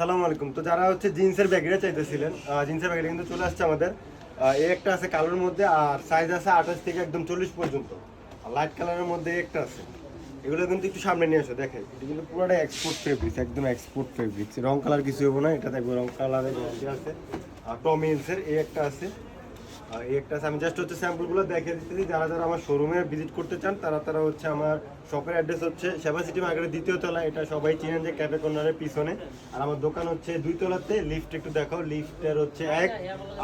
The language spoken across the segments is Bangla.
আসসালামু আলাইকুম। তো যারা হচ্ছে জিন্সের ব্যাগিটা চাইতেছিলেন, জিন্সের ব্যাগিটা কিন্তু চলে আসছে আমাদের। এই একটা আছে কালোর মধ্যে, আর সাইজ আছে 28 থেকে একদম 40 পর্যন্ত। আর লাইট কালারের মধ্যে একটা আছে। এগুলো কিন্তু একটু সামনে নিয়ে আসো, দেখে এটা কিন্তু পুরোটা এক্সপোর্ট ফেব্রিক্স, একদম এক্সপোর্ট ফেব্রিক্স। রং কালার কিছু হবো না, এটা দেখবো রং কালারের গ্যারান্টি আছে। আর টমি হিলসের এই একটা আছে। এই একটা আছে, আমি জাস্ট হচ্ছে স্যাম্পলগুলো দেখে দিতেছি। যারা যারা আমার শোরুমে ভিজিট করতে চান তারা হচ্ছে আমার শপের অ্যাড্রেস হচ্ছে সেবা সিটি মার্কেটের 2য় তলা। এটা সবাই চিনেন যে ক্যাফে কর্নারের পিছনে। আর আমার দোকান হচ্ছে 2 তলাতে। লিফট একটু দেখাও, লিফটের হচ্ছে 1,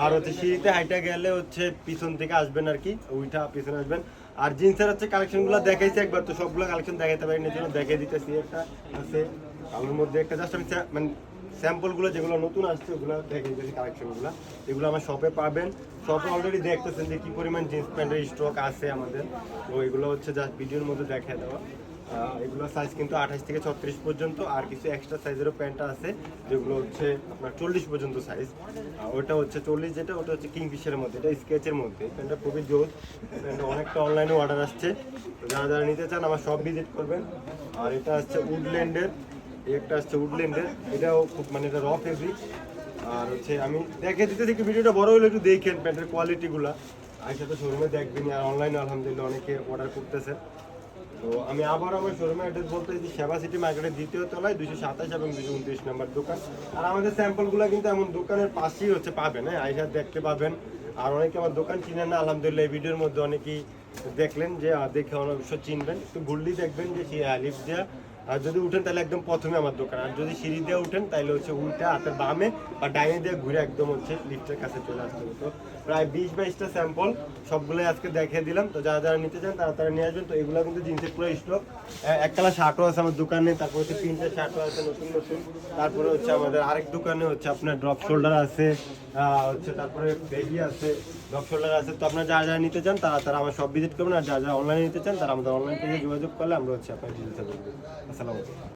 আর হচ্ছে সিঁড়িতে হাইটা গেলে হচ্ছে পিছন থেকে আসবেন আর কি, ওইটা পিছনে আসবেন। আর জিন্সের হচ্ছে কালেকশনগুলো দেখাইছি একবার, তো সবগুলো কালেকশন দেখাইতে পারি না, জন্য দেখে দিতেছি। একটা আছে আলুর মধ্যে, একটা জাস্ট আমি মানে স্যাম্পলগুলো যেগুলো নতুন আসছে ওগুলো দেখে দিতেছি কালেকশনগুলো। এগুলো আমার শপে পাবেন। শপে অলরেডি দেখতেছেন যে কি পরিমাণ জিন্স প্যান্টের স্টক আছে আমাদের। তো এগুলো হচ্ছে জাস্ট ভিডিওর মধ্যে দেখায় দেওয়া। এগুলো সাইজ কিন্তু 28 থেকে 36 পর্যন্ত, আর কিছু এক্সট্রা সাইজেরও প্যান্ট আছে যেগুলো হচ্ছে আপনার 40 পর্যন্ত সাইজ। ওটা হচ্ছে 40, যেটা ওটা হচ্ছে কিংফিশারের মধ্যে, এটা স্কেচের মধ্যে। প্যান্টটা খুবই জোর, প্যান্টটা অনেকটা অনলাইনে অর্ডার আসছে। তো যারা যারা নিতে চান আমার সব ভিজিট করবেন। আর এটা হচ্ছে উডল্যান্ডের, একটা আসছে উডল্যান্ডের, এটাও খুব মানে এটা র ফেব্রিক। আর হচ্ছে আমি দেখে দিতে দেখি, ভিডিওটা বড় হলে একটু দেখেন প্যান্টের কোয়ালিটিগুলো। আর সাথে শোরুমে দেখবেন, আর অনলাইনে আলহামদুলিল্লাহ অনেকে অর্ডার করতেছে। তো আমি আবার আমার শোরুমের অ্যাড্রেস বলতে চাইছি, সেবা সিটি মার্কেটের 2য় তলায় 227 এবং 229 নম্বর দোকান। আর আমাদের স্যাম্পলগুলো কিন্তু এমন দোকানের পাশেই হচ্ছে পাবেন, হ্যাঁ, আইসা দেখতে পাবেন। আর অনেকে আমার দোকান চিনেন না, আলহামদুলিল্লাহ এই ভিডিওর মধ্যে অনেকেই দেখলেন যে দেখে অবশ্য চিনবেন। একটু ঘুরলেই দেখবেন যে লিফট দেওয়া। আর যদি উঠেন তাহলে একদম প্রথমে আমার দোকান, আর যদি সিঁড়ি দিয়ে উঠেন তাহলে হচ্ছে উল্টা হাতের বামে বা ডাইনে দিয়ে ঘুরে একদম হচ্ছে লিফটের কাছে চলে আসতে হবে। তো প্রায় 20-22টা স্যাম্পল সবগুলোই আজকে দেখিয়ে দিলাম। তো যারা যারা নিতে চান তারা নিয়ে আসবেন। তো এগুলো কিন্তু জিন্সের পুরো স্টক। এক কালার শার্টও আছে আমার দোকানে, তারপর হচ্ছে প্রিন্টের শার্টও আছে নতুন নতুন। তারপরে হচ্ছে আমাদের আরেক দোকানে হচ্ছে আপনার ড্রপ শোল্ডার আছে, হচ্ছে তারপরে বেগি আছে, ড্রপ শোল্ডার আছে। তো আপনারা যারা যারা নিতে চান তারা আমার সব ভিজিট করবেন। আর যারা যারা অনলাইনে নিতে চান তারা আমাদের অনলাইন থেকে যোগাযোগ করলে আমরা হচ্ছে আপনার ডিটেলসে বলবো। আসসালামু আলাইকুম।